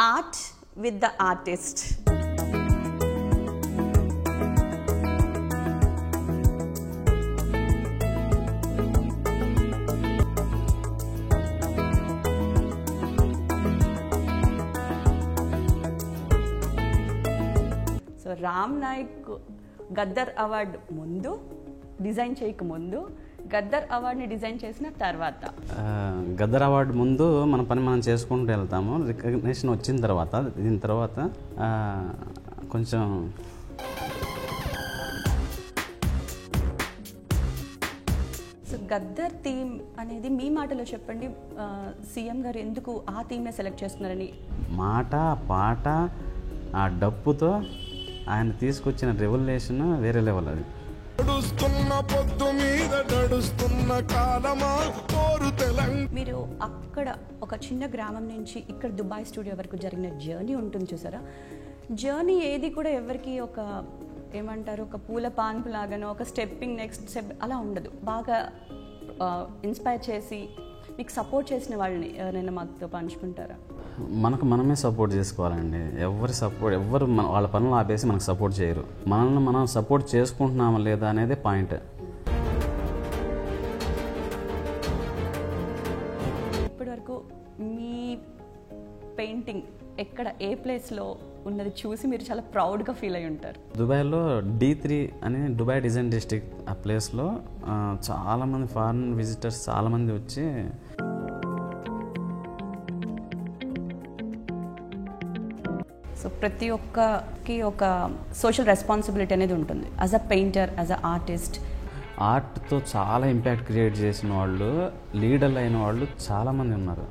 Art with the artist. So Ram Naik Gaddar Award mundu design చేయక ముందు Gaddar అవార్డ్ని design చేసిన తర్వాత గద్దర్ అవార్డు ముందు మన పని మనం చేసుకుంటూ వెళ్తాము. రికగ్నిషన్ వచ్చిన తర్వాత దీని తర్వాత కొంచెం సో గద్దర్ థీమ్ అనేది మీ మాటలో చెప్పండి. సీఎం గారు ఎందుకు ఆ థీమ్నే సెలెక్ట్ చేస్తున్నారని? మాట పాట ఆ డప్పుతో ఆయన తీసుకొచ్చిన రెవల్యూషన్ వేరే లెవెల్. అది మీరు అక్కడ ఒక చిన్న గ్రామం నుంచి ఇక్కడ దుబాయ్ స్టూడియో వరకు జరిగిన జర్నీ ఉంటుంది చూసారా. జర్నీ ఏది కూడా ఎవరికి ఒక ఏమంటారు ఒక పూల పాన్పు లాగానో ఒక స్టెప్పింగ్ నెక్స్ట్ స్టెప్ అలా ఉండదు. బాగా ఇన్స్పైర్ చేసి మీకు సపోర్ట్ చేసిన వాళ్ళని ఎవరైనా మాతో పంచుకుంటారా? మనకు మనమే సపోర్ట్ చేసుకోవాలండి. ఎవరు వాళ్ళ పనులు ఆపేసి మనకు సపోర్ట్ చేయరు. మనల్ని మనం సపోర్ట్ చేసుకుంటున్నామా లేదా అనేది పాయింట్. ఇప్పటివరకు మీ పెయింటింగ్ ఎక్కడ ఏ ప్లేస్లో ఉన్నది చూసి మీరు చాలా ప్రౌడ్గా ఫీల్ అయి ఉంటారు? దుబాయ్లో D3 అని దుబాయ్ డిజైన్ డిస్ట్రిక్ట్ ఆ ప్లేస్లో చాలామంది ఫారిన్ విజిటర్స్ చాలామంది వచ్చి సో ప్రతి ఒక్కకి ఒక సోషల్ రెస్పాన్సిబిలిటీ అనేది ఉంటుంది. As a painter, as a artist ఆర్ట్తో చాలా ఇంపాక్ట్ క్రియేట్ చేసిన వాళ్ళు, లీడర్లు అయిన వాళ్ళు చాలామంది ఉన్నారు.